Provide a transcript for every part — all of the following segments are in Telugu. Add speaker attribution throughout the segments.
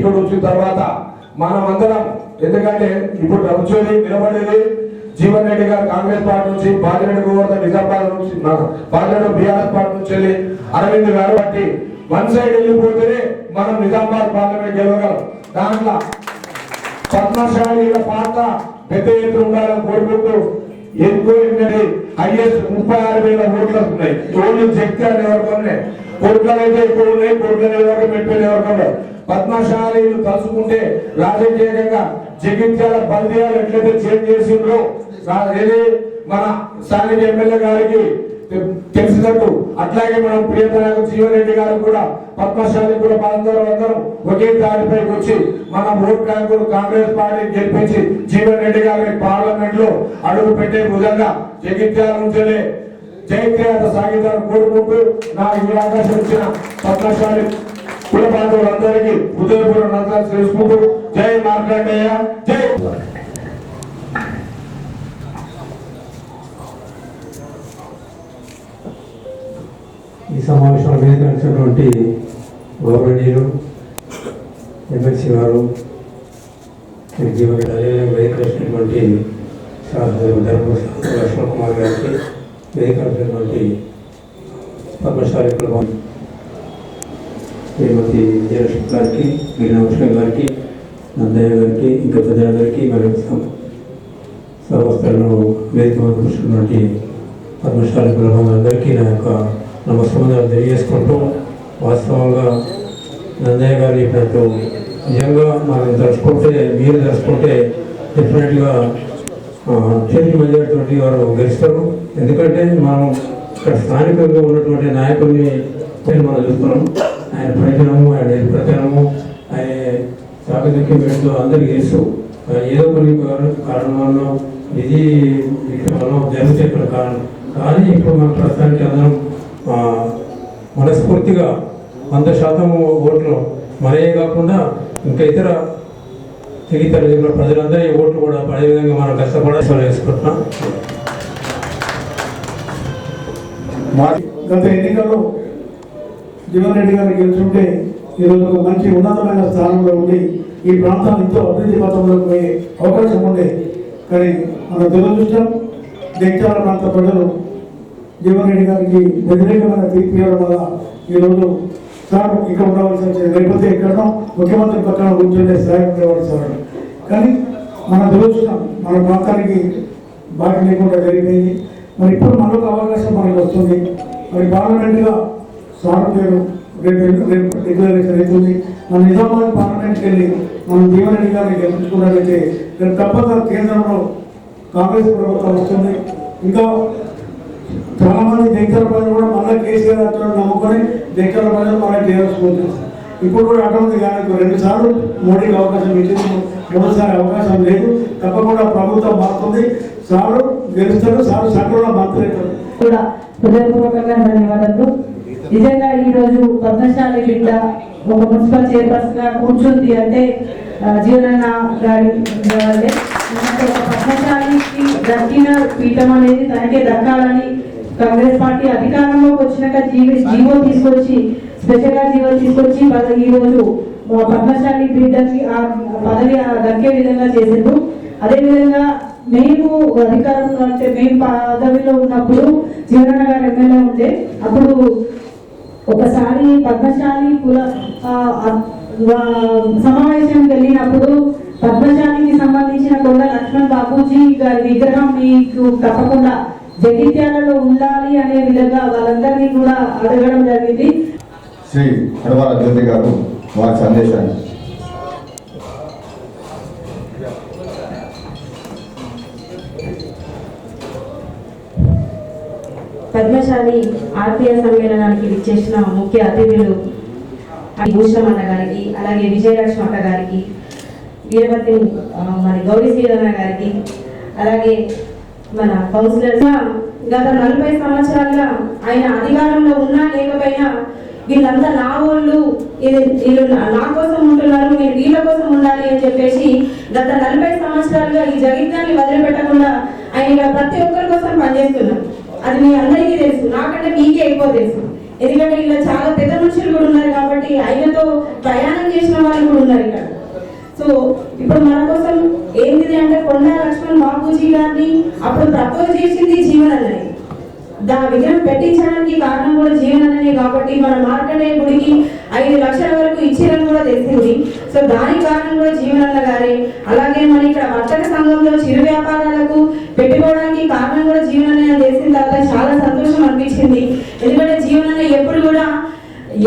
Speaker 1: ఇక్కడ వచ్చిన తర్వాత మనమందరం, ఎందుకంటే ఇప్పుడు వచ్చేది నిలబడేది జీవన్ రెడ్డి గారు కాంగ్రెస్ పార్టీ నుంచి, బాజిరెడ్డి గోవర్ధన్ నిజామాబాద్ నుంచి, బాజిరెడ్డి బీఆర్ఎస్ పార్టీ నుంచి వెళ్ళి అరవింద్ గారు బట్టి వన్ సైడ్ వెళ్ళిపోతేనే మనం నిజామాబాద్ పార్లమెంట్ గెలవగలం. దాంట్లో పద్మశాలీల పాత్ర పెద్ద ఎత్తున ఉండాలని కోరుకుంటూ ఎక్కువ హైయెస్ట్ 36,000 ఓట్లు వస్తున్నాయి. ఓన్లీ జగ్త్యాలు ఎవరికొన్నాయి, కోట్లలో అయితే ఎక్కువ ఉన్నాయి, కోట్లలో ఎవరికి పెట్టిన ఎవరికొన్నాయి. పద్మశాలీలు తలుచుకుంటే రాజకీయంగా జగిత్యాల బల్దియాలు ఎట్లయితే చేంజ్ చేసిండ్రో మన స్థానిక ఎమ్మెల్యే గారికి తెలిసినట్టు అట్లాగే మనం ప్రియతనాయకు జీవన్ రెడ్డి గారు కూడా పద్మశాలి కూడా అందరం ఒకే దాడిపైకి వచ్చి మన ఓట్ బ్యాంకులు కాంగ్రెస్ పార్టీ గెలిపించి జీవన్ రెడ్డి గారిని పార్లమెంట్ లో అడుగు పెట్టే విధంగా జగిత్యాల నుంచే జయక్రియాత సాగితాన్ని కోరుకుంటూ నాకు ఈ అవకాశం ఇచ్చిన పద్మశాలి కుల బాంధవులందరికీ హృదయపూర్వక నమస్కారాలు తెలుసుకుంటూ జై మార్కండేయ జై.
Speaker 2: ఈ సమావేశంలో వేదికటువంటి గౌరవనీయులు ఎమ్మెల్సీ గారు జీవన్ వేదికటువంటి ధర్మశాస్త్రి లక్ష్మణ్ కుమార్ గారికి, వేదికటువంటి పద్మశాలి కులం శ్రీమతి విజయలక్ష్మి గారికి, గిరినమస్కర్ గారికి, నందయ్య గారికి, ఇంకా పెద్దలందరికీ మరియు సంస్థలను వేదిక కూర్చున్నటువంటి పద్మశాలి కులందరికీ నా యొక్క నమస్కారాలు తెలియజేసుకుంటూ, వాస్తవంగా నందయ్య గారు చెప్పినట్టు నిజంగా మనం తలుచుకుంటే, మీరు తలుచుకుంటే డెఫినెట్గా చేతి మెజారిటీ వారు గెలుస్తారు. ఎందుకంటే మనం ఇక్కడ స్థానికంగా ఉన్నటువంటి నాయకుల్ని మనం చూస్తున్నాం. ఆయన ప్రయోజనము, ఆయన ప్రచారము, ఆయన సాగదిక్యం పెడుతూ అందరికీ తెలుసు. ఏదో కొన్ని కారణం వల్ల ఇది మనం జరిగితే ఇక్కడ కారణం కానీ ఇప్పుడు మన ప్రస్తుతానికి అందరం మనస్ఫూర్తిగా 100% ఓట్లు మరే కాకుండా ఇంకా ఇతర తెగితర ప్రజలందరి ఓట్లు కూడా పడే విధంగా మనం కష్టపడాల్సి వేసుకుంటున్నాం.
Speaker 3: గత ఎన్నికల్లో జీవన్ రెడ్డి గారు గెలుచుంటే ఈరోజు ఒక మంచి ఉన్నతమైన స్థానంలో ఉండి ఈ ప్రాంతాన్ని ఎంతో అభివృద్ధి పథంలో పోయే అవకాశం ఉండే. కానీ మన దురదృష్టం, జగిత్యాల ప్రాంత ప్రజలు జీవన్ రెడ్డి గారికి వ్యతిరేకమైన తీర్పు ఇవ్వడం వల్ల ఈరోజు సార్ ఇక్కడ ఉండవలసి వచ్చింది. లేకపోతే ఎక్కడో ముఖ్యమంత్రి పక్కన కూర్చుంటే స్థాయి ఉండేవాడు సార్. కానీ మన దురదృష్టం, మన ప్రాంతానికి బాగా లేకుండా జరిగిపోయింది. మరి ఇప్పుడు మరొక అవకాశం మనకు వస్తుంది. మరి పార్లమెంట్గా సార్ పేరు రేపు డిక్లరేషన్ అవుతుంది. మన నిజామాబాద్ పార్లమెంట్కి వెళ్ళి మనం జీవన్ రెడ్డి గారిని గెలుచుకున్నట్లయితే రేపు తప్పక కేంద్రంలో కాంగ్రెస్ ప్రభుత్వం వస్తుంది. ఇంకా చాలా మంది జగిత్యాల ప్రజలు కూడా మళ్ళీ కేసీఆర్ అతను నమ్ముకొని జగిత్యాల ప్రజలు మళ్ళీ టీఆర్ఎస్ పోతున్నారు. ఇప్పుడు కూడా అటువంటి కానీ 2 సార్లు మోడీకి అవకాశం ఇచ్చింది, 3సారి అవకాశం లేదు. తప్పకుండా ప్రభుత్వం మారుతుంది, సారు గెలుస్తారు, సారు సకలంలో మంత్రి
Speaker 4: కూడా హృదయపూర్వకంగా ధన్యవాదాలు. నిజంగా ఈ రోజు పద్మశాలి బిడ్డ ఒక మున్సిపల్ చైర్పర్సన్ గా కూర్చుంది అంటే జీవనన్న గారి ఒక పద్మశాలికి దక్కిన పీఠం అనేది తనకే దక్కాలని కాంగ్రెస్ పార్టీ అధికారంలోకి వచ్చినాక జీవో తీసుకొచ్చి, స్పెషల్ గా జీవో తీసుకొచ్చి ఈ రోజు పద్మశాలి బిడ్డకి ఆ పదవి దక్కే విధంగా చేసిండ్రు. అదేవిధంగా మేము అధికారంలో అంటే మేము పదవిలో ఉన్నప్పుడు జీవనన్న గారు ఎమ్మెల్యే ఉంటే అప్పుడు ఒకసారి పద్మశాలి కుల సమావేశానికి వెళ్ళినప్పుడు పద్మశాలికి సంబంధించిన కొండ లక్ష్మణ్ బాబూజీ గారి విగ్రహం మీకు తప్పకుండా జగిత్యాలలో ఉండాలి అనే విధంగా వాళ్ళందరినీ కూడా అడగడం జరిగింది.
Speaker 5: శ్రీ హనుమాన జ్యోతి గారు వారి సందేశాన్ని
Speaker 6: పద్మశాలి ఆత్మీయ సమ్మేళనానికి విచ్చేసిన ముఖ్య అతిథులు భూషణం అన్న గారికి, అలాగే విజయలక్ష్మి అక్క గారికి, వీరవతి మరి గౌరీ శ్రీరణ గారికి, అలాగే మన కౌన్సిలర్స్ గత 40 సంవత్సరాలుగా ఆయన అధికారంలో ఉన్నా లేకపోయినా వీళ్ళంతా నా వాళ్ళు, వీళ్ళు నా కోసం ఉంటున్నారు, నేను వీళ్ళ కోసం ఉండాలి అని చెప్పేసి గత 40 సంవత్సరాలుగా ఈ జగిత్యాన్ని వదిలిపెట్టకుండా ఆయన ప్రతి ఒక్కరి కోసం పనిచేస్తున్నారు. అది మీ అందరికీ తెలుసు, నాకంటే మీకే ఎక్కువ తెలుసు. ఎందుకంటే ఇలా చాలా పెద్ద మనుషులు కూడా ఉన్నారు కాబట్టి ఆయనతో ప్రయాణం చేసిన వాళ్ళు కూడా ఉన్నారు ఇక్కడ. సో ఇప్పుడు మన కోసం ఏంటిది అంటే కొండా లక్ష్మణ్ బాబూజీ గారిని అప్పుడు ప్రపోజ్ చేసింది జీవనన్నని, విగ్రహం పెట్టించడానికి కారణం కూడా జీవనన్ననే కాబట్టి మన మార్కండేయ గుడికి 5 లక్షల వరకు ఇచ్చిరని కూడా తెలిసింది. సో దానికి కారణం కూడా జీవనన్న గారే. అలాగే మన ఇక్కడ వర్తక సంఘంలో చిరు వ్యాపారాలకు పెట్టుకోవడానికి కారణం కూడా జీవనన్న తెలిసిన తర్వాత చాలా సంతోషం అనిపించింది. ఎందుకంటే జీవనన్న ఎప్పుడు కూడా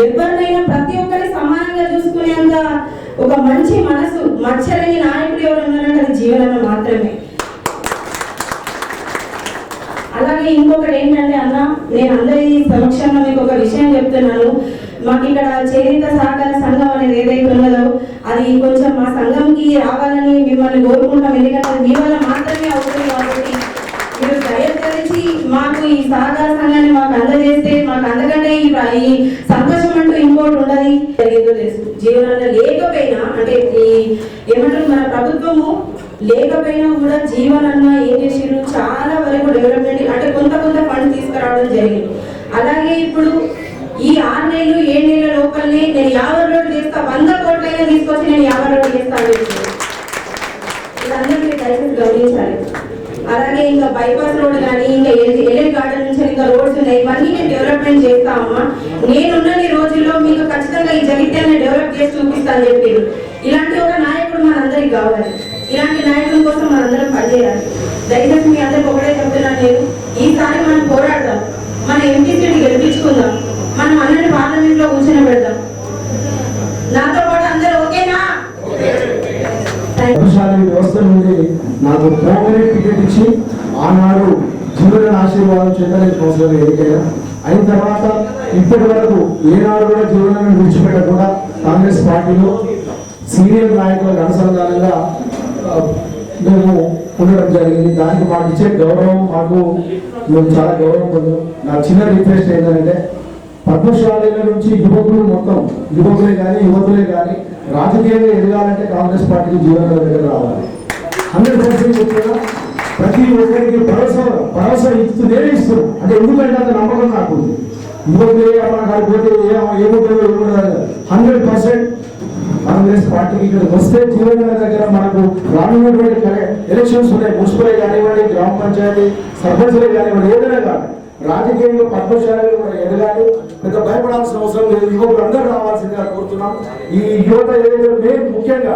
Speaker 6: ఎవరినైనా ప్రతి ఒక్కరి సమానంగా చూసుకునేంత ఒక మంచి మనసు, మచ్చలేని నాయకుడు ఎవరు ఉన్నారంటే అది జీవనన్న మాత్రమే. అలాగే ఇంకొకటి ఏంటంటే అన్న, నేను అందరి సమక్షంలో మీకు ఒక విషయం చెప్తున్నాను. మాకు ఇక్కడ చేనేత సహకార సంఘం అనేది ఏదైతే ఉన్నదో అది కొంచెం మా సంఘంకి రావాలని మిమ్మల్ని కోరుకుంటాం. ఎందుకంటే మీ వల్ల మాత్రమే అవుతుంది కాబట్టి మీరు దయచేసి మాకు ఈ సహకార సంఘాన్ని మాకు అందజేస్తే మాకు అందకంటే ఈ సంతోషం అంటూ ఇంకోటి ఉండదు. జరిగిందో తెలుసు, జీవనాన్ని లేకపోయినా అంటే ఈ ఏమంటారు మన ప్రభుత్వము లేకపోయినా కూడా జీవనన్న ఏం చేసిరు, చాలా వరకు డెవలప్మెంట్ అంటే కొంత ఫండ్ తీసుకురావడం జరిగింది. అలాగే ఇప్పుడు ఈ 6 నెలలు 7 నెలల లోపలనే నేను 50 రోడ్లు చేస్తా, 100 కోట్లైనా తీసుకొచ్చి నేను 50 రోడ్లు చేస్తాను. ఇదందరూ మీరు దయచేసి గమనించాలి. అలాగే ఇంకా బైపాస్ రోడ్ కానీ ఇంకా ఎల్ఎల్ గార్డెన్ నుంచి ఇంకా రోడ్స్ ఉన్నాయి, ఇవన్నీ నేను డెవలప్మెంట్ చేస్తామమ్మా. నేనున్న రోజుల్లో మీకు ఖచ్చితంగా ఈ జగిత్యాన్ని డెవలప్ చేసి చూపిస్తాను చెప్పారు. ఇలాంటి ఒక నాయకుడు మనందరికి కావాలి. ఇలాంటి నాయకుల కోసం మనందరం పనిచేయాలి. దయచేసి మీ అందరికి ఒకటే చెప్తున్నాను నేను, ఈసారి మనం పోరాడదాం, మన ఎంపీ సీట్ గెలిపించుకుందాం, మనం అన్నని పార్లమెంట్ లో కూర్చొని పెడదాం. నాతో పాటు అందరూ ఓకేనా?
Speaker 3: వ్యవస్థ నుండి నాకు పర్మనెంట్ టికెట్ ఇచ్చి ఆనాడు జీవన ఆశీర్వాదం చెందలేని సంవత్సరం ఎన్నికైనా అయిన తర్వాత ఇప్పటి వరకు ఏనాడు కూడా జీవనాన్ని విడిచిపెట్టకుండా కాంగ్రెస్ పార్టీలో సీనియర్ నాయకులకు అనుసంధానంగా మేము ఉండడం జరిగింది. దానికి మాకు ఇచ్చే గౌరవం మేము చాలా గౌరవం పొందాం. నా చిన్న రిక్వెస్ట్ ఏంటంటే పద్మశాలీల నుంచి యువకులు మొత్తం యువకులే కానీ యువతులే కానీ రాజకీయంగా ఎదగాలంటే కాంగ్రెస్ పార్టీకి జీవన దగ్గర రావాలి. 100% చెప్తున్నా, ప్రతి ఒక్కరికి భరోసా ఇస్తూనే ఇస్తున్నాం. అంటే ఎందుకంటే అంత నమ్మకం నాకు ఉంది. యువకులే కాకపోతే ఏముంటుందో ఏముండదు. 100% కాంగ్రెస్ పార్టీకి ఇక్కడ వస్తే జీవన దగ్గర మనకు రానున్నటువంటి ఎలక్షన్స్ ఉన్నాయి. మున్సిపలే కానివ్వండి, గ్రామ పంచాయతీ సర్పంచ్లే కానివ్వండి, ఏదైనా కానీ రాజకీయంలో పద్మశాలీలు కూడా ఎదగాలి. పెద్ద భయపడాల్సిన అవసరం లేదు. యువకులు అందరూ రావాల్సిందిగా కోరుతున్నాం. ఈ యువత ఏదైతే మేము ముఖ్యంగా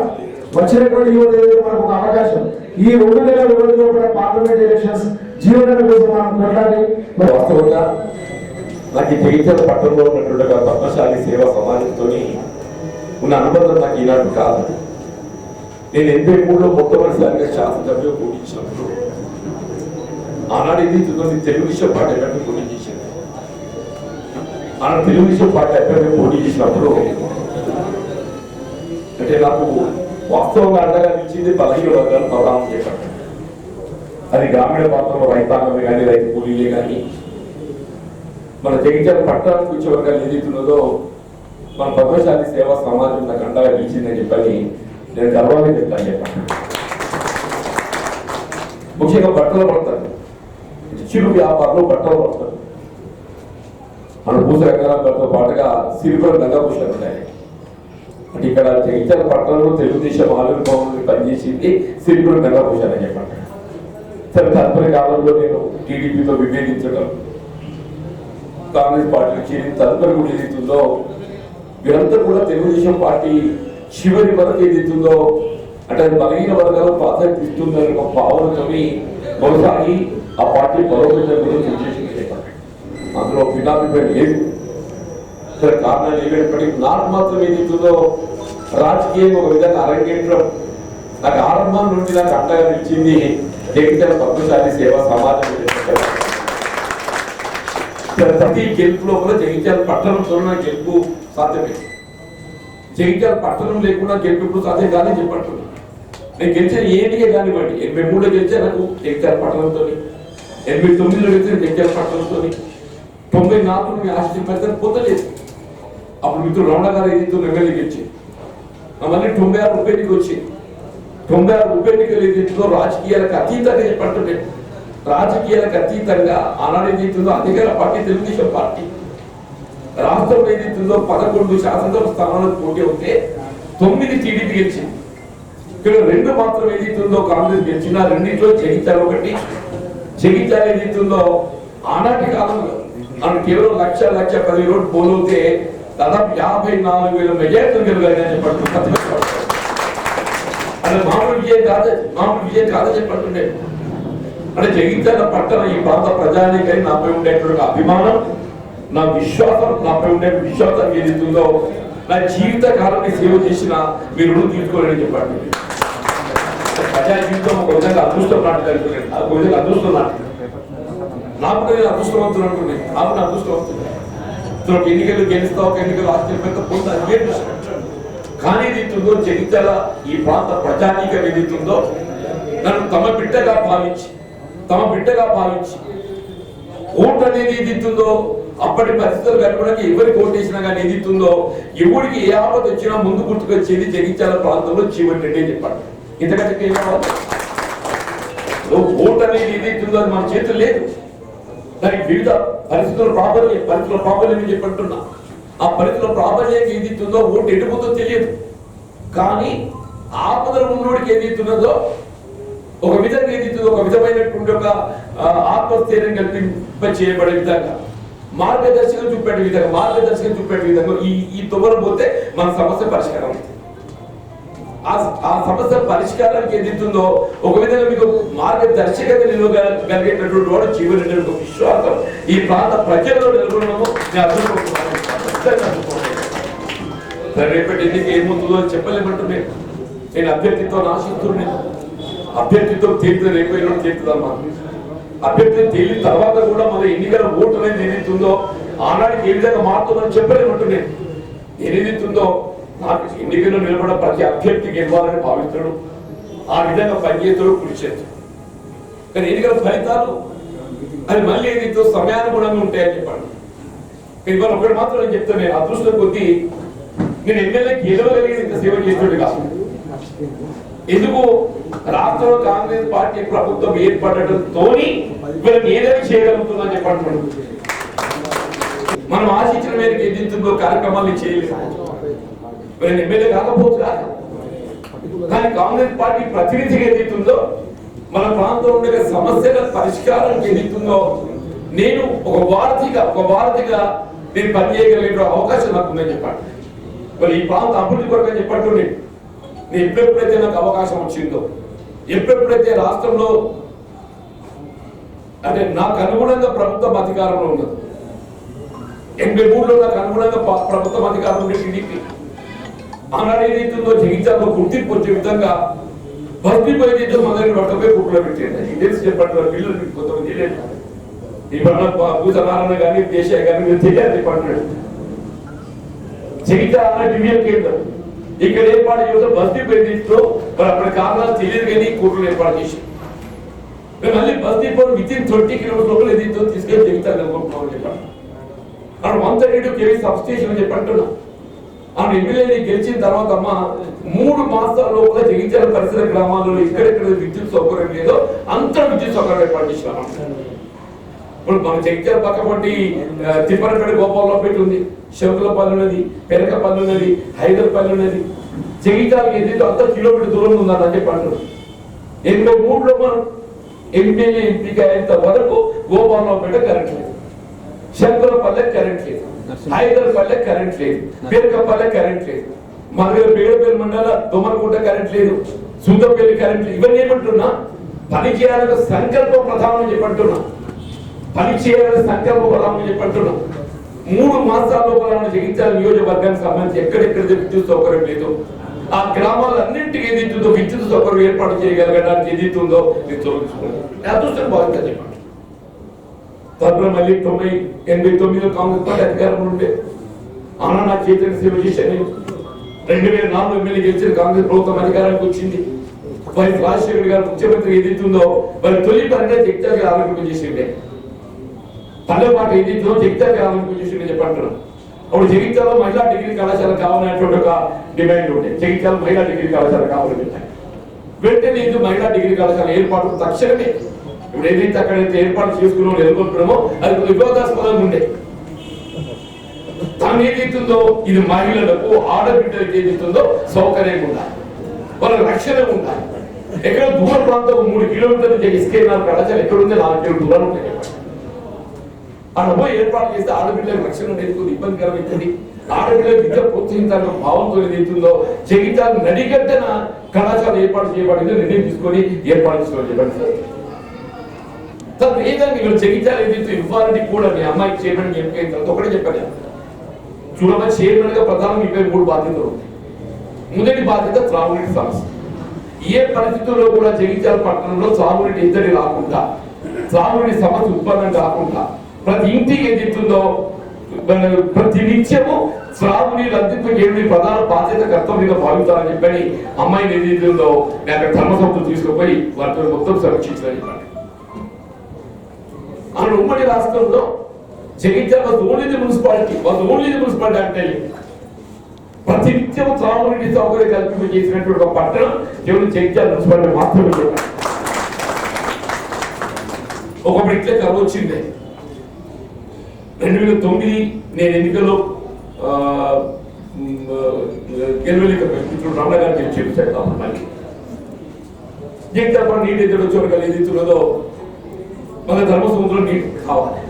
Speaker 3: వచ్చినటువంటి యువత ఏదైతే మనకు ఒక అవకాశం, ఈ 2 నెలల వ్యవధిలో కూడా పార్లమెంట్ ఎలక్షన్స్ జీవన కోసం మనం కొట్టాలి.
Speaker 1: వాస్తవంగా నాకు ఈ జగిత్యాల పట్టణంలో ఉన్నటువంటి పద్మశాలి సేవా సమాజంతో ఉన్న అనుబంధం నాకు ఈనాడు కాదు. నేను 83లో మొట్టమొదటిసారిగా శాసనసభ్యులు పోటీ చేసినప్పుడు ఆనాడు ఇది తెలుగుదేశం పార్టీ అభ్యర్థి పోటీ చేశాను. ఆనాడు తెలుగుదేశం పార్టీ అభ్యర్థి పోటీ చేసినప్పుడు అంటే నాకు వాస్తవంగా అండగా నిలిచింది బలహీన వర్గాలు ప్రధానం చేపట్టారు. అది గ్రామీణ ప్రాంతంలో రైతాంగమే కానీ, రైతు కూలీలే కానీ, మన జగిత్యాల పట్టణానికి వచ్చే వర్గాలు ఏదైతున్నదో మన పద్మశాలి సేవా సమాజం నాకు అండగా నిలిచిందని చెప్పని నేను గర్వంగా చెప్తాను. చెప్పాను ముఖ్యంగా బట్టలు పడతాను, చిరు వ్యాపారంలో బట్టలు పడతారు. మన భూస రంగాలతో పాటుగా సిరిపురం గంగాభూషణ ఉన్నాయి. అంటే ఇక్కడ జగిత్యాల పట్టణంలో తెలుగుదేశం ఆవిర్భావం పనిచేసింది సిరిపురం గంగాభూషణ అని చెప్పండి. సరే, తదుపరి కాలంలో నేను టీడీపీతో విభేదించడం, కాంగ్రెస్ పార్టీకి చేరిన తదుపరి కూడా ఏదైతుందో వీరంతా కూడా తెలుగుదేశం పార్టీ చివరి వరకు ఏదైతుందో అంటే అది బలహీన వర్గాలు ప్రాధాన్యత ఇస్తుందని ఒక భావనతో కొనసాగి ఆ పార్టీ బలోపేతం గురించి చేసింది. అందులో భిన్నాభిప్రాయం లేదు. సరే, కారణాలు ఏమైనప్పటికీ నాకు మాత్రం ఏదైతుందో రాజకీయం ఒక విధంగా అరంగేట్రం నాకు ఆరంభం నుండి నాకు అండగా నిలిచింది జగిత్యాల పద్మశాలి సేవా సమాజం. ప్రతి గెలుపులో కూడా జగిత్యాల పట్టణంతో గెలుపు సాధ్యమే. జగిత్యాల పట్టణం లేకుండా గెలుపు ఇప్పుడు సాధ్యం కాదని చెప్పంటున్నాను. నేను గెలిచిన ఏడికే కానివ్వండి, 83లో గెలిచా నాకు జగిత్యాల పట్టణంతో, 89లో గెలిచిన జగిత్యాల పట్టణంతో, 94 ఆశ్చర్యపరిస్థితి పొందలేదు. అప్పుడు మిత్రుడు రమణ గారు ఏదైతే ఎమ్మెల్యే గెలిచి మళ్ళీ 96 ఉప ఎన్నిక వచ్చింది. 96 ఉప ఎన్నికలు ఏదైతుందో రాజకీయాలకు అతీతంగా చెప్పంటుండే, రాజకీయాలకు అతీతంగా ఆనాడు ఏదైతుందో అధికార పార్టీ తెలుగుదేశం పార్టీ రాష్ట్రంలో ఏదైతుందో 11 శాసనసభ స్థానాలకు పోటీ ఉంటే 9 టీడీపీ గెలిచింది. ఇక్కడ రెండు మాత్రం ఏదైతుందో కాంగ్రెస్ గెలిచిన రెండింటిలో జగిత్యాల ఒకటి. జగిత్యాల ఏదైతుందో ఆనాటి కాలంలో మనం కేవలం 1,10,000 పోలవుతే దాదాపు 54,000 మెజార్టీ గెలగాలని చెప్పండి. అంటే మామూలు విజయం కాదని చెప్పంటుండే. అంటే జగిత్యాల పట్టణ ఈ ప్రాంత ప్రజానికై నాపై ఉండేటువంటి అభిమానం, నా విశ్వాసం, నాపై ఉండే విశ్వాసం ఏదైతుందో నా జీవిత కాలాన్ని సేవ చేసిన మీరు రుణం తీసుకోలేని చెప్పండి. ప్రజా జీవితం ఒక విధంగా అదృష్టం నాటి జరుగుతుంది, ఒక విధంగా అదృష్టం నాటి. నాకు నేను అదృష్టవంతులు అంటున్నాయి, నాకు నా అదృష్టవంతులు. ఒక ఎన్నికలు గెలుస్తా, ఒక ఎన్నికలు ఆశ్చర్యపోతే పొందాలి. కానీ ఏదైతుందో జగిత్యాల ఈ ప్రాంత ప్రజానీకం ఏదైతుందో నన్ను తమ బిడ్డగా భావించి ఓటు అనేది ఏదైతుందో అప్పటి పరిస్థితులు అనుగుణంగా ఎవరికి ఓటేసినా కానీ ఏదైతుందో ఎవరికి ఏ ఆపద వచ్చినా ముందు గుర్తుకొచ్చేది జగిత్యాల ప్రాంతంలో జీవన్ రెడ్డి చెప్పండి. ఇంతకంటే ఓటు అనేది ఏదైతుందో అది మన చేతులు లేదు. దానికి వివిధ పరిస్థితుల ప్రాబల్యం చెప్పంటున్నా. ఆ పరిస్థితుల ప్రాబల్యం ఏదైతుందో ఓటు ఎటుపోతుందో తెలియదు. కానీ ఆపదలు ఉన్నోడికి ఏదైతున్నదో ఒక విధంగా ఏదైతుందో ఒక విధమైనటువంటి ఒక ఆత్మస్థైర్యం కల్పింప చేయబడే విధంగా మార్గదర్శకం చూపే విధంగా ఈ తొవ్వలు పోతే మన సమస్య పరిష్కారం అవుతుంది. ఆ సమస్య పరిష్కారానికి ఏదైతుందో ఒక విధంగా మీకు మార్గదర్శకత నిలవగలిగేటటువంటి వాడు జీవన్ రెడ్డి ఒక విశ్వాసం ఈ ప్రాంత ప్రజల్లో నెలకొనడము నేను అర్థం. రేపటి ఎన్నిక ఏమవుతుందో అని చెప్పలేమంటున్నా. నేను అభ్యర్థిత్వాన్ని ఆశిస్తున్నాను. అభ్యర్థిత్వం తేలిన రేపు తేలుతుందమ్మా. అభ్యర్థి తేలిన తర్వాత కూడా మన ఎన్నికల ఓటు అనేది ఏదైతుందో ఆనాడికి ఏ విధంగా మారుతుందని చెప్పలేమంటున్నాను. ఏదైతుందో నాకు ఎన్నికల్లో నిలబడిన ప్రతి అభ్యర్థికి గెలవాలని భావిస్తాడు, ఆ విధంగా పనిచేస్తాడు, కృషి చేస్తాడు. కానీ ఎన్నికల ఫలితాలు అది మళ్ళీ ఏదైతే సమయానుగుణంగా ఉంటాయని చెప్పండి. ఇవాళ ఒకటి మాత్రం నేను చెప్తాను, నేను అదృష్టం కొద్దీ నేను ఎమ్మెల్యే గెలవగలిగి ఇంత సేవ చేసినట్టు కాదు. ఎందుకు రాష్ట్రంలో కాంగ్రెస్ పార్టీ ప్రభుత్వం ఏర్పడటంతో వీళ్ళని ఏదైనా చేయగలుగుతుందని చెప్పంటున్నాడు. మనం ఆశించిన మేరకు ఏదైతుందో కార్యక్రమాలు చేయలేదు. నేను ఎమ్మెల్యే కాకపోవచ్చు కాదు, కానీ కాంగ్రెస్ పార్టీ ప్రతినిధిగా ఏదైతుందో మన ప్రాంతంలో ఉండే సమస్యల పరిష్కారానికి ఏదైతుందో నేను ఒక వారధిగా నేను పనిచేయగలిగే అవకాశం నాకు ఉందని చెప్పండి. మరి ఈ ప్రాంత అభివృద్ధి కొరకు చెప్పండి. నేను ఎప్పుడెప్పుడైతే నాకు అవకాశం వచ్చిందో, ఎప్పుడెప్పుడైతే రాష్ట్రంలో అంటే నాకు అనుగుణంగా ప్రభుత్వం అధికారంలో ఉన్నది, 83లో నాకు అనుగుణంగా ప్రభుత్వం అధికారం ఉండే టీడీపీ ఆనాడు ఏదైతుందో జగిత్యాలలో గుర్తింపు వచ్చే విధంగా బస్తిపోయి మన దగ్గర పట్టపోయి కుట్లో పెట్టేది. తెలిసి చెప్పండి పిల్లలు కొంతమంది తెలియదు. ఇవాళ భూతనారాయణ కానీ దేశాయ కానీ మీరు తెలియదు చెప్పంటున్నాడు. జగిత్యాల డివిజన్ కేంద్రం ఇక్కడ ఏర్పాటు చేయడం బస్తీపేటలో మరి అక్కడ కారణాలు తెలియదు కానీ కోర్టులు ఏర్పాటు చేసి మళ్ళీ బస్తీపూర్ వితిన్ 20 కిలోమీటర్లు ఏదైతే తీసుకెళ్ళి జగిత్యాల నెలకొంటున్నామని చెప్పాను. అక్కడ 132 kV సబ్స్టేషన్ అని చెప్పంటున్నా. ఆమె ఎమ్మెల్యేని గెలిచిన తర్వాత అమ్మ 3 మాసాల లోపల జగిత్యాల పరిసర గ్రామాల్లో ఎక్కడెక్కడ విద్యుత్ సౌకర్యం లేదో అంత విద్యుత్ సౌకర్యం ఏర్పాటు చేసినాం. ఇప్పుడు మన జగిత్యాల పక్కపట్టి తిప్పనపేట గోపాలపేట ఉంది, శంకులపల్లి ఉన్నది, పెరకపల్లి ఉన్నది, హైదర్పల్లి ఉన్నది. జగిత్యాలకి ఏదైతే అంత కిలోమీటర్ దూరం ఉందని చెప్పి అంటారు. 83లో మనం ఎమ్మెల్యే ఎంపిక అయ్యేంత వరకు గోపాలపేట కరెంట్ లేదు, శంకులపల్లె కరెంట్ లేదు, హైదర్పల్లె కరెంట్ లేదు, పెరకపల్లె కరెంట్ లేదు, మన దగ్గర బేడపల్లి మండల దొమలకుంట కరెంట్ లేదు, సుందరపల్లి కరెంట్ లేదు. ఇవన్నీ ఏమంటున్నా పని చేయాలని సంకల్పం ప్రధానం చెప్పంటున్నా. పని చేయాలని సంకల్ప బలం చెప్పంటున్నా. 3 మాసాల లోపల జగిత్యాల నియోజకవర్గానికి సంబంధించి ఎక్కడెక్కడైతే విద్యుత్ సౌకర్యం లేదు ఆ గ్రామాలన్నింటికి ఏదైతుందో విద్యుత్ సౌకర్యం ఏర్పాటు చేయగలగడానికి ఏదైతుందో నేను తొలగించుకున్నాను. అదృష్టం బాగుంది చెప్పండి. తదుపరి మళ్ళీ 89లో కాంగ్రెస్ పార్టీ అధికారంలో ఉండే ఆనా నా చేతిని సేవ చేశాను. 2004 ఎమ్మెల్యే గెలిచిన కాంగ్రెస్ ప్రభుత్వం అధికారానికి వచ్చింది. మరి రాజశేఖర్ గారు ముఖ్యమంత్రి ఏదైతుందో మరి తొలి పనిగా జగిత్యాల ఆరోగ్యం చేసిండే తన మాట ఏదైతుందో జగిత్యాల ఆరోగ్యం చేసిండే చెప్పంటున్నాను. అప్పుడు జగిత్యాలలో మహిళా డిగ్రీ కళాశాల కావాలనేటువంటి ఒక డిమాండ్ ఉండే. జగిత్యాల మహిళా డిగ్రీ కళాశాల కావాలని వెంటనే ఇది మహిళా డిగ్రీ కళాశాల ఏర్పాటు తక్షణమే ఇప్పుడు ఏదైతే అక్కడైతే ఏర్పాటు చేసుకున్నామో ఎదుర్కొంటున్నామో అది వివాదాస్పదంగా ఉండే. దాన్ని ఏదైతుందో ఇది మహిళలకు ఆడబిడ్డలకు ఏదైతుందో సౌకర్యంగా ఉండాలి. వాళ్ళకి రక్షణ ఉండాలి. ఎక్కడ దూర ప్రాంతం 3 కిలోమీటర్లు ఇసుకేనారు కళాశాల ఎక్కడుంది 4 కిలోమీటర్ల దూరం ఉంటాయి. అక్కడ పోయి ఏర్పాటు చేస్తే ఆడపిల్లలకు రక్షణ అనేది ఇబ్బందికరమైంది. ఆడపిల్లల విద్య ప్రోత్సహించాలన్న భావంతో ఏదైతుందో జగిత్యాల నడిగడ్డన కళాశాల ఏర్పాటు చేయబడిందో నిర్ణయం తీసుకొని ఏర్పాటు చేసుకోవాలి చెప్పండి సార్. సార్ ఏదైనా మీరు జగిత్యాల ఏదైతే ఇవ్వాలని కూడా మీ అమ్మాయికి చేయమని ఎంపిక తర్వాత ఒకటే చెప్పాను. చూడమా చైర్మన్ గా ప్రధానం 23 బాధ్యతలు ఉంటాయి. మొదటి బాధ్యత త్రాగునీటి సమస్య. ఏ పరిస్థితుల్లో కూడా జగిత్యాల పట్టణంలో త్రాగునీటి ఎద్దడి రాకుండా, త్రాగునీటి సమస్య ఉత్పన్నం కాకుండా ప్రతి ఇంటికి ఏదైతుందో ప్రతి నిత్యము త్రాగునీరు అందింపజేయడం ప్రధాన బాధ్యత కర్తవ్యంగా భావిస్తారని చెప్పని అమ్మాయిని ఏదైతుందో నేను అక్కడ ధర్మసభలు తీసుకుపోయి వారితో మొత్తం సమీక్షించాలని చెప్పండి. అక్కడ ఉమ్మడి రాష్ట్రంలో జగిత్యాల ఓన్లీ మున్సిపాలిటీ అంటే ప్రతి నిత్యం త్రాగునీటి సౌకర్యం కల్పింప చేసినటువంటి ఒక పట్టణం కేవలం జగిత్యాల మున్సిపాలిటీ మాత్రమే చెప్పండి. ఒకప్పుడు ఇట్లే కరువు వచ్చింది. 2009 నేను ఎన్నికల్లో రమణ గారు చెప్పారు మళ్ళీ జగిత్యాల నీటి ఎదురు చోటకల్ ఏదైతున్నదో మన ధర్మసముద్రం నీటి కావాలి.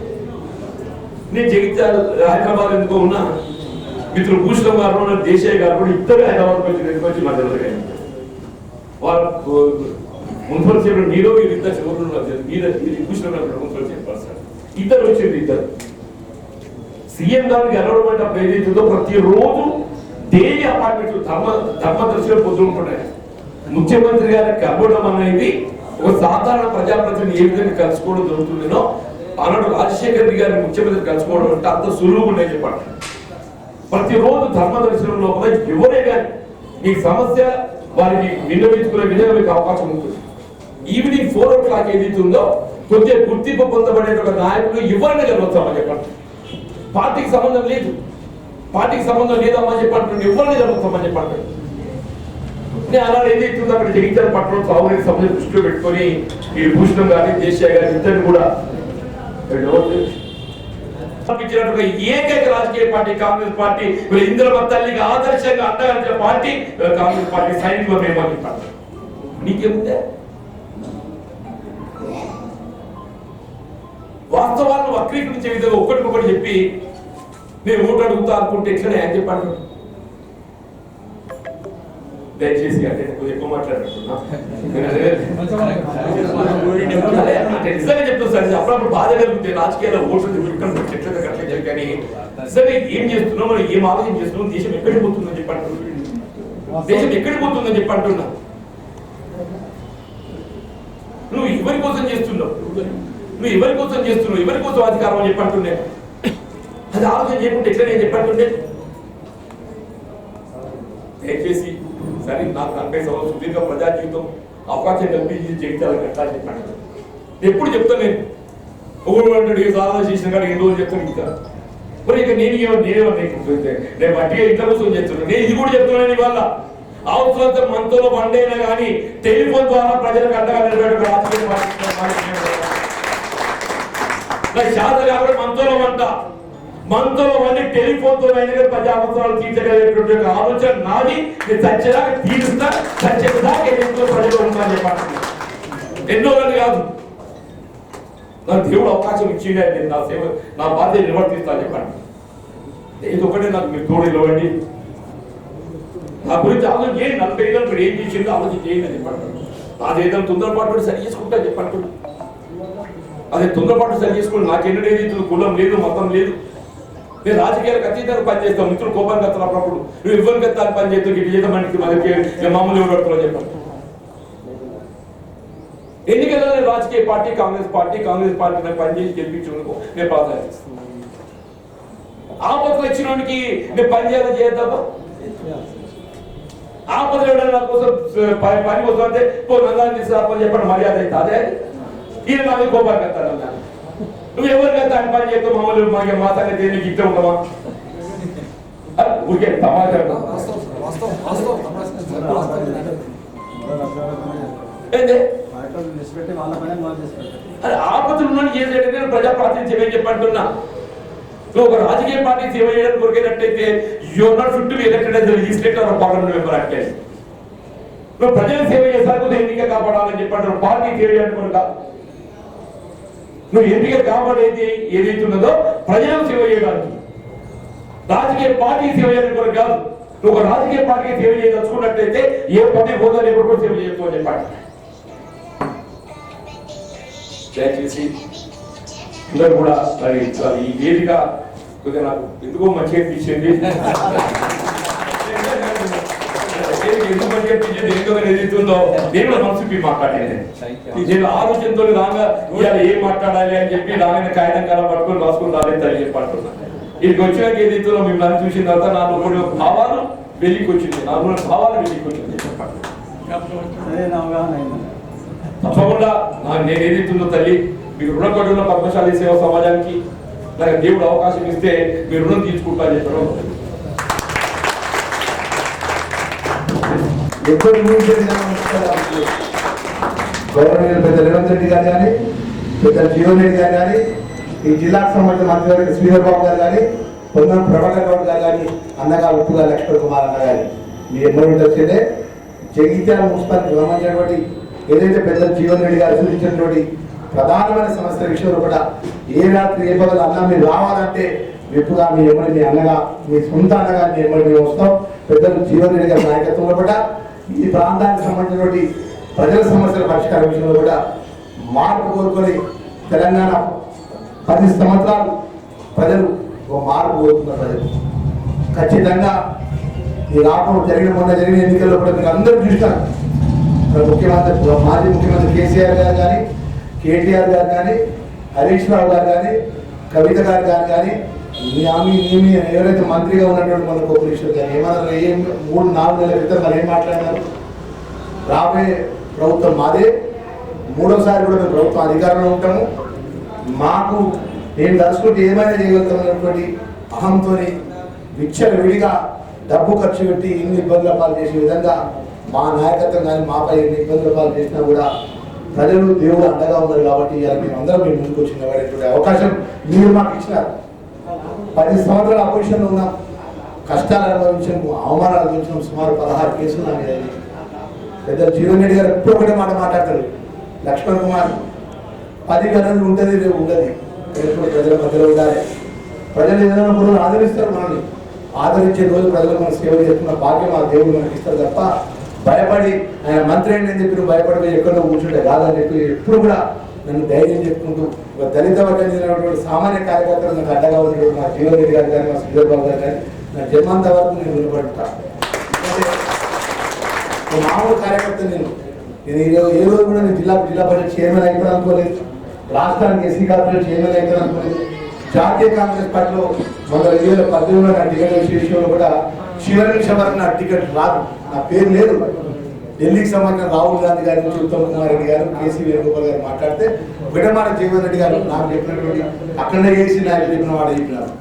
Speaker 1: నేను జగిత్యాల హైదరాబాద్ ఎందుకో ఉన్నా మిత్రులు భూషణం గారు దేశాయ్ గారు కూడా ఇద్దరు హైదరాబాద్ వచ్చి మా దగ్గర వాళ్ళ మున్సిపల్ చైర్మన్ మీరు ఇద్దరు చివరి భూషణం గారు మున్సిపల్ చైర్మన్ ఇద్దరు వచ్చింది. ఇద్దరు సీఎం గారికి ఎలవడం అంటే ఏదైతుందో ప్రతిరోజు డైలీ అపార్ట్మెంట్లు ధర్మదర్శిలో పొద్దుంటున్నాయి. ముఖ్యమంత్రి గారికి కలవడం అనేది ఒక సాధారణ ప్రజాప్రతినిధి ఏ విధంగా కలుసుకోవడం జరుగుతుందో ఆనాడు రాజశేఖర రెడ్డి గారిని ముఖ్యమంత్రి కలుసుకోవడం అంటే అంత సులువుగా ఉన్నాయి చెప్పండి. ప్రతిరోజు ధర్మదర్శనం లోపల ఎవరే కానీ మీ సమస్య వారికి విన్నవించుకునే విధంగా మీకు అవకాశం ఉంటుంది. ఈవినింగ్ 4 o'clock ఏదైతుందో కొద్దిగా గుర్తింపు పొందబడే ఒక నాయకులు ఎవరైనా జరుగుతామని చెప్పండి. పార్టీకి సంబంధం లేదు, పార్టీకి సంబంధం లేదమ్మా చెప్పండి, ఎవరైనా జరుగుతామని చెప్పండి. నేను అలాగే ఏదైతుందో అక్కడ జగిత్యాల పట్టణంలో త్రాగునీటి సమస్య దృష్టిలో పెట్టుకొని ఈ భూషణం గారి దేశాయ్ గారి ఇద్దరిని కూడా ఏకైక రాజకీయ పార్టీ కాంగ్రెస్ పార్టీ. ఇందిరమ్మ తల్లికి ఆదర్శంగా అండగా పార్టీ కాంగ్రెస్ పార్టీ సైనికులు మేమని చెప్పండి. నీకేముందే వాస్తవాలను వక్రీకరించే విధంగా ఒకటికొకటి చెప్పి నేను ఓటు అడుగుతా అనుకుంటే ఎట్లనే అని చెప్పండి. దయచేసి అంటే కొంచెం ఎక్కువ మాట్లాడుతున్నా నిజంగా చెప్తాను సార్. అప్పుడప్పుడు బాధ కలుగుతాయి రాజకీయాల్లో ఓట్లు ఎట్లా కానీ సరే ఏం చేస్తున్నావు మనం ఏం ఆలోచన చేస్తున్నావు, దేశం ఎక్కడికి పోతుందని చెప్పండి, దేశం ఎక్కడికి పోతుందని చెప్పి అంటున్నా. నువ్వు ఎవరి కోసం చేస్తున్నావు, నువ్వు ఎవరి కోసం చేస్తున్నావు, ఎవరి కోసం అధికారం అని చెప్పంటుండే. అది ఆలోచన చేయకుంటే ఎట్లా నేను చెప్పంటుండే. దయచేసి సరే నాకు 40 సంవత్సరాల సుదీర్ఘ ప్రజా జీవితం అవకాశం కల్పించి జగిత్యాల కట్టాలి చెప్పండి. ఎప్పుడు చెప్తాను నేను ఒకటి సాధన చేసిన కానీ 2 రోజులు చెప్తాను. ఇంకా మరి ఇక నేను బట్టిగా ఇంట్లో కోసం చెప్తున్నాను. నేను ఇది కూడా చెప్తున్నాను. ఇవాళ అవసరం మనతో వండైనా కానీ టెలిఫోన్ ద్వారా ప్రజలకు అండగా నిలబెట్టే శాత కాబట్టి మనతో వండి టెలిఫోన్ తో ప్రజా అవసరాలు తీర్చగలిగేటువంటి ఆలోచన నాది. నేను చచ్చేదాకా తీరుస్తా, చచ్చేదాకా ప్రజలు ఉంటాను చెప్పండి. ఎన్నో కానీ కాదు, నాకు దేవుడు అవకాశం ఇచ్చిండే నేను నా సేవ నా బాధ్యత నిర్వర్తిస్తా చెప్పండి. ఇది ఒకటే నాకు మీరు తోడు ఇవ్వండి. నా గురించి ఆలోచన చేయండి. 40 ఏళ్ళు ఇప్పుడు ఏం చేసిందో ఆలోచన చేయండి అని చెప్పండి. అదేదైనా తొందరపాటు సరి చేసుకుంటా చెప్పండి. అదే తొందరపాటు సరి చేసుకోండి. నాకెన్నడూ ఏదైతే కులం లేదు, మతం లేదు. నేను రాజకీయాలకు అతీతంగా పనిచేస్తాను. మిత్రులు కోపానికి వస్తాను అప్పుడప్పుడు. నువ్వు ఇవ్వని కత్తాన్ని పని చేస్తావు, ఇటు చేద్దాం మనకి మామూలు ఎవరు పెడతారో చెప్పండి. ఎన్నికల్లో నేను రాజకీయ పార్టీ కాంగ్రెస్ పార్టీ నాకు పనిచేసి గెలిపించుకో నేను ప్రాధాన్యత. ఆపదలు వచ్చిన వాడికి నేను పనిచేయాలని చేద్దామా? ఆపదలు ఎవరైనా నా కోసం పని కోసం అంటే నందాన్ని తీసుకురాపని చెప్పండి మర్యాద అయితే అదే. ఈయన నాకు కోపానికి వస్తాను. నువ్వు ఎవరికైతే అని పని చేస్తావు మామూలు మా సంగతి నీకు ఇట్లా ఉంటావా? ఊరికే సమాచారం ఆపదలు ఉన్న చేసేటైతే ప్రజా ప్రాతినిధ్యం ఏం చెప్పంటున్నా. నువ్వు ఒక రాజకీయ పార్టీ సేవ చేయడానికి కొరికేటట్టయితే you're not fit to be elected as a legislator or parliament member అంటే నువ్వు ప్రజల సేవ చేసాకు ఎన్నిక కాపాడాలని చెప్పంటారు. పార్టీ సేవ చేయడం కాదు. నువ్వు ఎన్నిక కాబడేది ఏదైతే ఉన్నదో ప్రజలకు సేవ చేయడానికి, రాజకీయ పార్టీ సేవ చేయడం కొరకు కాదు. నువ్వు ఒక రాజకీయ పార్టీకి సేవ చేయదలుచుకున్నట్లయితే ఏ పని హోదా లేకుండా కూడా సేవ చేయొచ్చు అని చెప్పండి. దయచేసి అందరూ కూడా ఈ వేదిక కొద్దిగా నాకు ఎందుకో మంచిగా అనిపించింది. ఎందుకు మంచిగా అనిపించింది, ఎందుకు ఎదుగుతుందో నేను కూడా మనసుకి మాట్లాడేది. నేను ఆలోచనతో రాగా ఇవాళ ఏం మాట్లాడాలి అని చెప్పి రాగానే కాగితం కల పట్టుకొని రాసుకుని రాలేదు చెప్పంటున్నాను. ఇక్కడికి వచ్చినాక ఏదైతుందో మిమ్మల్ని చూసిన తర్వాత నాకు కొన్ని భావాలు వెలికి వచ్చింది, నాకు భావాలు వెలికి వచ్చింది చెప్పండి. తప్పకుండా నేను ఏదైతుందో తల్లి మీకు రుణపడి ఉన్న పద్మశాలి సేవా సమాజానికి నాకు దేవుడు అవకాశం ఇస్తే మీరు రుణం తీర్చుకుంటా చెప్పడం.
Speaker 5: గౌరవనీయులు పెద్ద రేవంత్ రెడ్డి గారు కానీ, పెద్ద జీవన్ రెడ్డి గారు కానీ, ఈ జిల్లాకు సంబంధించిన మంత్రి శ్రీధర్ బాబు గారు కానీ, పొందం ప్రభాకర్ గౌడ్ గారు కానీ, అన్నగా ఉప్పుగా లక్ష్మణ్ కుమార్ అన్న గారి మీ ఎమ్మడి వచ్చేదే జగిత్యాల మున్సిపాలిటీ సంబంధించినటువంటి ఏదైతే పెద్ద జీవన్ రెడ్డి గారు సూచించినటువంటి ప్రధానమైన సమస్య విషయంలో కూడా ఏ రాత్రి ఏ పగలు అన్నా మీరు రావాలంటే ఎప్పుడుగా మీ ఎమ్మడి మీ అన్నగా మీ సొంత అన్నగా మీ ఎమ్మడి మేము వస్తాం. పెద్దలు జీవన్ రెడ్డి గారి నాయకత్వంలో కూడా ఈ ప్రాంతానికి సంబంధించినటువంటి ప్రజల సమస్యల పరిష్కారం విషయంలో కూడా మార్పు కోరుకొని తెలంగాణ 10 సంవత్సరాలు ప్రజలు ఒక మార్పు కోరుతున్న ప్రజలు ఖచ్చితంగా ఈ రాష్ట్రంలో మొన్న జరిగిన ఎన్నికల్లో కూడా మీరు అందరూ చూస్తారు. ముఖ్యమంత్రి మాజీ ముఖ్యమంత్రి కేసీఆర్ గారు కానీ, కేటీఆర్ గారు కానీ, హరీష్ రావు గారు కానీ, కవిత గారు కానీ ఎవరైతే మంత్రిగా ఉన్నటువంటి మన కోపరేశ్వర్ గారు ఏమన్నారు, 3-4 నెలల క్రితం మరి ఏం మాట్లాడినారు, రాబోయే ప్రభుత్వం మాదే, 3వసారి కూడా మేము ప్రభుత్వం అధికారంలో ఉంటాము, మాకు నేను తలుచుకుంటే ఏమైనా చేయగలుగుతామన్నటువంటి అహంతో విడిగా డబ్బు ఖర్చు పెట్టి ఇన్ని ఇబ్బందుల పాలు చేసే విధంగా మా నాయకత్వం కానీ మాపై ఎన్ని ఇబ్బందుల పాలు చేసినా కూడా ప్రజలు దేవుడు అండగా ఉన్నారు కాబట్టి ఇలా మేము అందరం మేము ముందుకు వచ్చిన అవకాశం మీరు మాకు ఇచ్చినారు. 10 సంవత్సరాల అపోజిషన్లో ఉన్నాం, కష్టాలు అనుభవించాము, అవమానాలు అనుభవించాం. సుమారు 16 కేసులు నా మీద. పెద్ద జీవన్ రెడ్డి గారు ఎప్పుడు ఒకటే మాట మాట్లాడతారు, లక్ష్మణ్ కుమార్ 10 గణలు ఉంటుంది, రేపు ఉండదు, ప్రజల మధ్యలో ఉండాలి. ప్రజలు ఏదైనా రోజు ఆదరిస్తారు, మనల్ని ఆదరించే రోజు ప్రజలు మనం సేవ చేస్తున్న భాగ్యం ఆ దేవుడు మనకి ఇస్తారు తప్ప భయపడి ఆయన మంత్రి అని చెప్పి నువ్వు భయపడి ఎక్కడో కూర్చుంటే కాదని చెప్పి ఎప్పుడు కూడా నన్ను ధైర్యం చెప్పుకుంటూ ఒక దళిత వర్గం చెందినటువంటి సామాన్య కార్యకర్తలు నాకు అడ్డగా ఉన్నటువంటి మా జీవన్ రెడ్డి గారు కానీ, మా శ్రీధర్ బాబు గారు కానీ నా జన్మంత వరకు నేను నిలబడతా. మామూలు కార్యకర్త నేను ఏ రోజు కూడా నేను జిల్లా పరిషత్ చైర్మన్ అయిపోయి అనుకోలేదు, రాష్ట్రానికి ఎస్సీ కార్పొరేషన్ చైర్మన్ అయిపోయి అనుకోలేదు. జాతీయ కాంగ్రెస్ పార్టీలో 2018లో నా టికెట్ విషయంలో కూడా చివరి నిమిషం వరకు నా టికెట్ రాదు, నా పేరు లేదు. ఢిల్లీకి సంబంధించిన రాహుల్ గాంధీ గారి నుంచి ఉత్తమ్ కుమార్ రెడ్డి గారు, కేసీ వేణుగోపాల్ గారు మాట్లాడితే విడమాల జీవన్ రెడ్డి గారు నాకు చెప్పినటువంటి అక్కడనే చేసి నాకు చెప్పిన వాడు చెప్పినారు,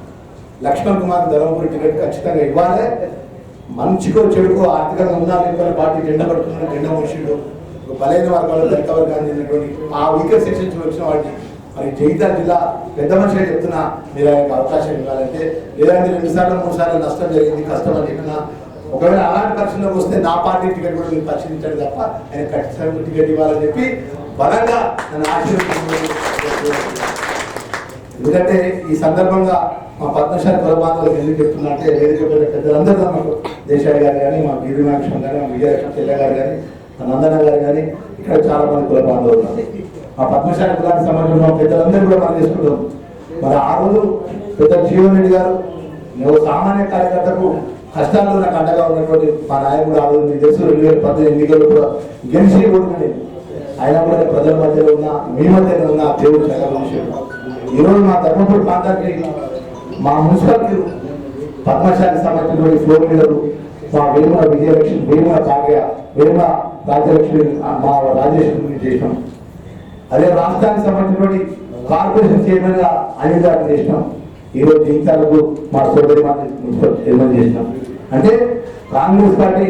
Speaker 5: లక్ష్మణ్ కుమార్ ధర్మపురి టికెట్ ఖచ్చితంగా ఇవ్వాలి, మంచికో చెడుకో ఆర్థికంగా ఉండాలి, పార్టీ జెండా పడుతున్న జెండా మనుషులు బలైన వర్గాలు దళిత వర్గాన్ని చెందినటువంటి ఆ వీకర్ సెక్షన్స్ వచ్చిన వాటిని మరి జగిత్యాల జిల్లా పెద్ద మనిషిగా చెప్తున్నా మీరు ఆయనకు అవకాశం ఇవ్వాలంటే, లేదంటే 2 సార్లు 3 సార్లు నష్టం జరిగింది, కష్టం అని చెప్పినా ఒకవేళ అలాంటి పరిస్థితుల్లోకి వస్తే నా పార్టీ టికెట్ కూడా మీరు పరిశీలించండి తప్ప ఆయన ఖచ్చితంగా టికెట్ ఇవ్వాలని చెప్పి బలంగా నన్ను ఆశీర్వదించారు. ఎందుకంటే ఈ సందర్భంగా మా పద్మశాలి కులబాంధవులకు ఎందుకు చెప్తున్నా అంటే వేదిక పెద్దలందరూ మాకు దేశాయ్ గారు కానీ, మా గిరినాక్షం కానీ, మా విజయలక్ష్మి చెల్ల గారు కానీ, మా నందన గారు కానీ, ఇక్కడ చాలా మంది కులబాంధవులు ఉన్నారు. ఆ పద్మశాలి కులానికి సంబంధించిన పెద్దలందరూ కూడా మనం చేసుకుంటాం. మరి ఆ రోజు పెద్ద జీవన్ రెడ్డి గారు నువ్వు సామాన్య కార్యకర్తకు కష్టాల్లో నాకు అండగా ఉన్నటువంటి మా నాయకుడు ఆ రోజు మీకు తెలుసు 2018 ఎన్నికల్లో కూడా గెలిచి ఓడుకునే అయినా కూడా ప్రజల మధ్యలో ఉన్న మీ మధ్యలో ఉన్న దేవుడు చాలా విషయం. ఈరోజు మా ధర్మపురి ప్రాంతానికి మా మున్సిపాలిటీ పద్మశాలి సంబంధించినటువంటి ఫ్లోర్ లీడరు మా వేముల విజయలక్ష్మి, వేముల కావ్య, వేముల రాజ్యలక్ష్మి, మా రాజేశ్వరి చేసినాం. అదే రాష్ట్రానికి సంబంధించినటువంటి కార్పొరేషన్ చైర్మన్ గా అనిల్ గారిని చేసినాం. ఈరోజు జీవితాలకు మా సోదరి మున్సిపల్ చైర్మన్ చేసినాం. అంటే కాంగ్రెస్ పార్టీ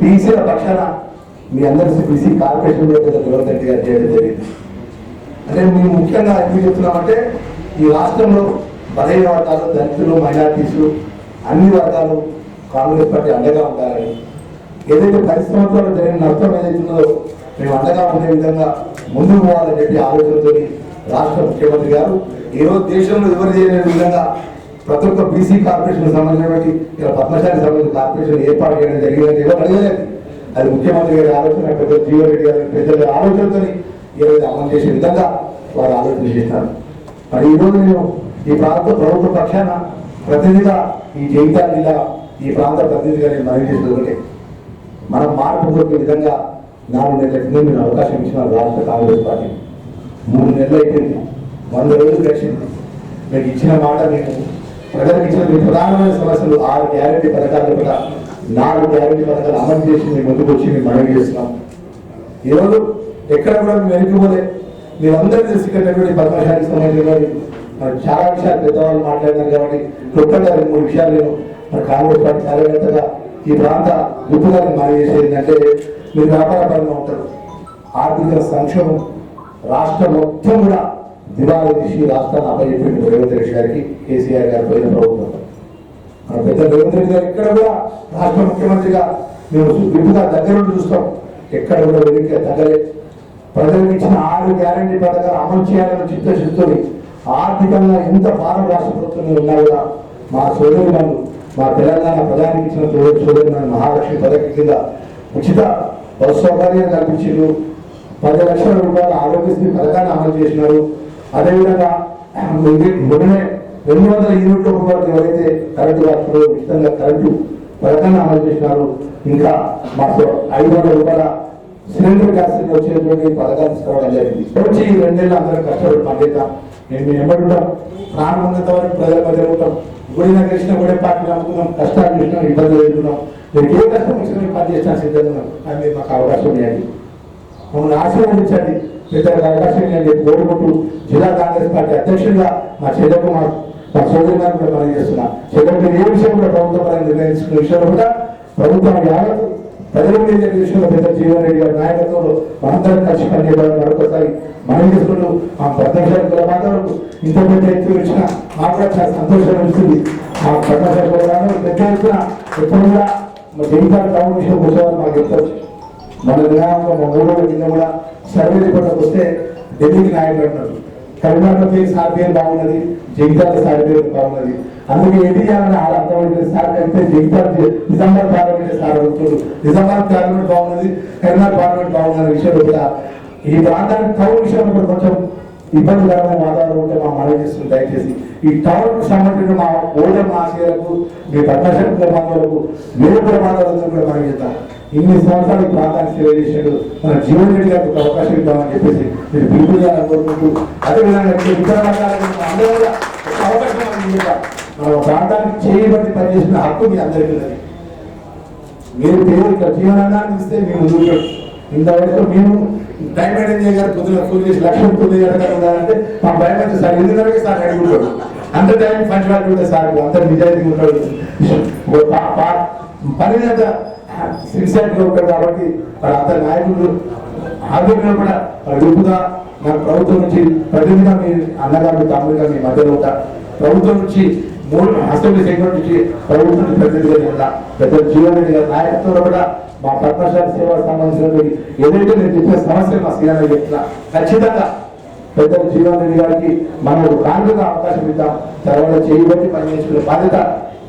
Speaker 5: బీసీల పక్షాన మీ అందరి బీసీ కార్పొరేషన్ రేవంత్ రెడ్డి గారు చేయడం జరిగింది. అంటే మేము ముఖ్యంగా ఎందుకు చెప్తున్నామంటే ఈ రాష్ట్రంలో బలహీన వర్గాలు, దళితులు, మైనార్టీస్ అన్ని వర్గాలు కాంగ్రెస్ పార్టీ అండగా ఉండాలని ఏదైతే 10 సంవత్సరాలు జరిగిన నష్టం ఏదైతుందో మేము అండగా ఉండే విధంగా ముందుకు పోవాలని చెప్పి ఆలోచనతో రాష్ట్ర ముఖ్యమంత్రి గారు ఈరోజు దేశంలో ఎవరు చేయలేని విధంగా ప్రతి ఒక్క బీసీ కార్పొరేషన్ సంబంధించినటువంటి ఇలా పద్మశాలి సంబంధించిన కార్పొరేషన్ ఏర్పాటు చేయడం జరిగిందని ఎవరు అడగలేదు. అది ముఖ్యమంత్రి గారి ఆలోచన, పెద్ద జీవన్ రెడ్డి గారి పెద్దల ఆలోచనతో ఈరోజు అమలు చేసే విధంగా వారు ఆలోచన చేస్తారు. మరి ఈరోజు నేను ఈ ప్రాంత ప్రభుత్వ పక్షాన ప్రతినిధిగా ఈ జగిత్యాల జిల్లా ఈ ప్రాంత ప్రతినిధిగా నేను మనవి చేసేది మనం మార్పు కోరికే విధంగా 4 నెలల కింద మీరు అవకాశం ఇచ్చిన రాష్ట్ర కాంగ్రెస్ పార్టీ 3 నెలలు అయిపోయింది, 100 రోజులు గడిచింది. మీకు ఇచ్చిన మాట మేము ప్రజలకు ఇచ్చిన మీ ప్రధానమైన సమస్యలు 6 గ్యారెంటీ పథకాలు కూడా 4 గ్యారెంటీ పథకాలు అమలు చేసి మీ ముందుకు వచ్చి మేము మనవి చేస్తున్నాం. ఈరోజు ఎక్కడ కూడా మేము వెనుకపోలే. మీరందరూ తెలిసినటువంటి పద్మశాలికి సంబంధించిన చాలా విషయాలు పెద్దవాళ్ళు మాట్లాడినారు కాబట్టి ఒక్కగా 2-3 విషయాలు నేను కాంగ్రెస్ పార్టీ కార్యకర్తగా ఈ ప్రాంత గుర్తుగానే మనవి చేసేది ఏంటంటే, మీరు వ్యాపారపరంగా ఉంటారు. ఆర్థిక సంక్షోభం రాష్ట్రం మొత్తం కూడా దివాళీ తీసి రాష్ట్రాన్ని అప్పచెప్పింది రేవంత్ రెడ్డి గారికి, కేసీఆర్ గారి పోయిన ప్రభుత్వం. మన పెద్ద రేవంత్ రెడ్డి గారు ఎక్కడ కూడా రాష్ట్ర ముఖ్యమంత్రిగా మేము గుర్తుగా దగ్గర నుండి చూస్తాం. ఎక్కడ కూడా వెనక్కి తగ్గలే. ప్రజలకు ఇచ్చిన 6 గ్యారెంటీ పథకాలు అమలు చేయాలని చిత్తశుద్ధితోని ఆర్థికంగా ఎంత భారం రాష్ట్ర ప్రభుత్వం ఉన్నా కూడా మా సోదరులను, మా తెలంగాణ ప్రధానికి ఇచ్చిన సోదరులను మహాలక్ష్మి పథకం కింద ఉచిత బస్సు సౌకర్యం కల్పించారు. 10 లక్షల రూపాయల ఆరోగ్యశ్రీ పథకాన్ని అమలు చేసినారు. అదేవిధంగా మొన్ననే 200 యూనిట్ల వరకు ఎవరైతే కరెంటు వాడుతుందో ఉచితంగా కరెంటు పథకాన్ని అమలు చేసినారు. ఇంకా మాకు 500 రూపాయల సిలిండర్ గ్యాస్ వచ్చేటువంటి పథకాలు తీసుకోవడం జరిగింది. వచ్చి ఈ 2 నెలలు అందరూ కష్టపడి పనిచేద్దాం. మేము ఎంబడుంటాం, ప్రాణం ఉన్నంత వరకు ప్రజల మధ్య ఉంటాం. గుడిన కృష్ణ గుడి పార్టీలు నమ్ముకున్నాం, కష్టాలు చేసినాం, ఇబ్బందులు ఎదుర్కొన్నాం. మీరు ఏ కష్టం వచ్చినా పని చేసినా సిద్ధంగా ఉన్నాం. అది మీరు మాకు అవకాశం ఇవ్వండి, మమ్మల్ని ఆశీర్వదించండి, పెద్దలకు అవకాశం ఇవ్వండి. కోరుకుంటూ జిల్లా కాంగ్రెస్ పార్టీ అధ్యక్షుడిగా మా చెల్లెకు మా సోదరి గారు కూడా పని చేస్తున్నా. చెల్లెకు ఏ విషయం కూడా ప్రభుత్వం పరంగా నిర్ణయించుకున్న విషయంలో కూడా ప్రభుత్వం యావత్తు ప్రజల మీద విషయంలో పెద్ద జీవన్ రెడ్డి గారి నాయకత్వంలో మనందరం కలిసి పనిచేయాలని మరొకసారి మనం చేసుకుంటూ మా పద్మశాలి కుల బాంధవులకు ఇంత పెద్ద ఎత్తున ఇచ్చిన మాకు కూడా చాలా సంతోషం వస్తుంది. మా పద్మశాలి కుల బాంధవులు పెద్ద ఎత్తున ఎప్పుడు కూడా మా జగిత్యాల టౌన్ విషయం కూర్చోవాలని మాకు చెప్తారు. మన నినాదంలో మా 3 రోజుల కింద కూడా సర్వే రిపోర్ట్కి వస్తే ఢిల్లీకి నాయకులు అంటున్నారు. కరీంనగర్ పేరు సార్ పేరు బాగున్నది, జగిత్యాల సార్ పేరు బాగున్నది. అందుకే ఏది చేయాలని అర్థమైంది. సార్ అయితే జగిత్యాల నిజామాబాద్ పార్లమెంట్ సార్ అడుగుతున్నారు. నిజామాబాద్ పార్లమెంట్ బాగున్నది, కరీంనగర్ పార్లమెంట్ బాగున్నది విషయంలో కూడా ఈ ప్రాంతానికి టౌన్ విషయంలో కూడా కొంచెం ఇబ్బందికరమైన వాతావరణం ఉంటే మా మనవి చేస్తుంది. దయచేసి ఈ టౌన్ సంబంధించిన మా ఓటర్ ఆశయాలకు, మీ పద్మశాలి ప్రమాదాలకు, వేరే ప్రమాదాలకు కూడా మనం చేద్దాం. ఇన్ని సంవత్సరాలు ఈ ప్రాంతానికి సేవ చేసాడు మన జీవన్ రెడ్డి గారికి ఒక అవకాశం ఇద్దామని చెప్పేసి మీరు పిలుపు చేయాలని కోరుకుంటూ, అదేవిధంగా ఇతర వర్గాలకు అందరూ కూడా ఒక అవకాశం మన ప్రాంతానికి చేయబట్టి పనిచేసిన హక్కు మీ అందరికీ ఉన్నది. మీరు పేరు ఇక్కడ జీవనాన్ని ఇస్తే మీ ముందు ఇంతవరకు మేము టైం మెయింటైన్ చేయగారు. పొద్దున ఫోన్ చేసి 1,900 ఉండాలంటే మా భయం వచ్చి సార్ 8:30కి సార్ అడుగుతాడు. అంత టైం పంచువాటి ఉంటే సార్ అంత నిజాయితీ ఉంటాడు, పని అంత సిన్సియర్గా ఉంటాడు. కాబట్టి అంత నాయకులు ఆరోగ్యంగా కూడా గ్రూపుగా నాకు ప్రభుత్వం నుంచి ప్రతినిధిగా మీ అన్నగారు తమ్ముడిగా మీ మధ్యలో ఉంటా. ప్రభుత్వం నుంచి 3 అసెంబ్లీ సెగ్మెంట్ నుంచి ప్రభుత్వం ప్రతినిధిగా ఉంటా. పెద్ద జీవన్ రెడ్డి గారి నాయకత్వంలో కూడా మా పద్మశాలి సేవకు సంబంధించినటువంటి ఏదైతే నేను చెప్పిన సమస్యలు మా సీఎం చెప్తున్నా, ఖచ్చితంగా పెద్ద జీవన్ రెడ్డి గారికి మనం ఒక కాంగ్రెస్ అవకాశం ఇద్దాం. తర్వాత చేయబట్టి పనిచేసుకునే బాధ్యత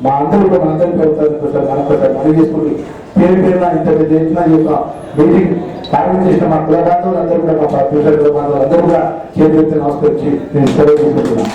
Speaker 5: మా అందరూ కూడా మనందరి ప్రభుత్వం మనకోసారి మనం చేసుకుంటూ పేరు పేరున ఇంత పెద్ద ఎత్తున ఈ యొక్క మీటింగ్ కార్యం చేసిన మా కుల బాంధవులు అందరూ కూడా, మా పద్మశాలి కుల బాంధవులు అందరూ కూడా చేతి నమస్కరించి నేను సెలవు తీసుకుంటున్నాను.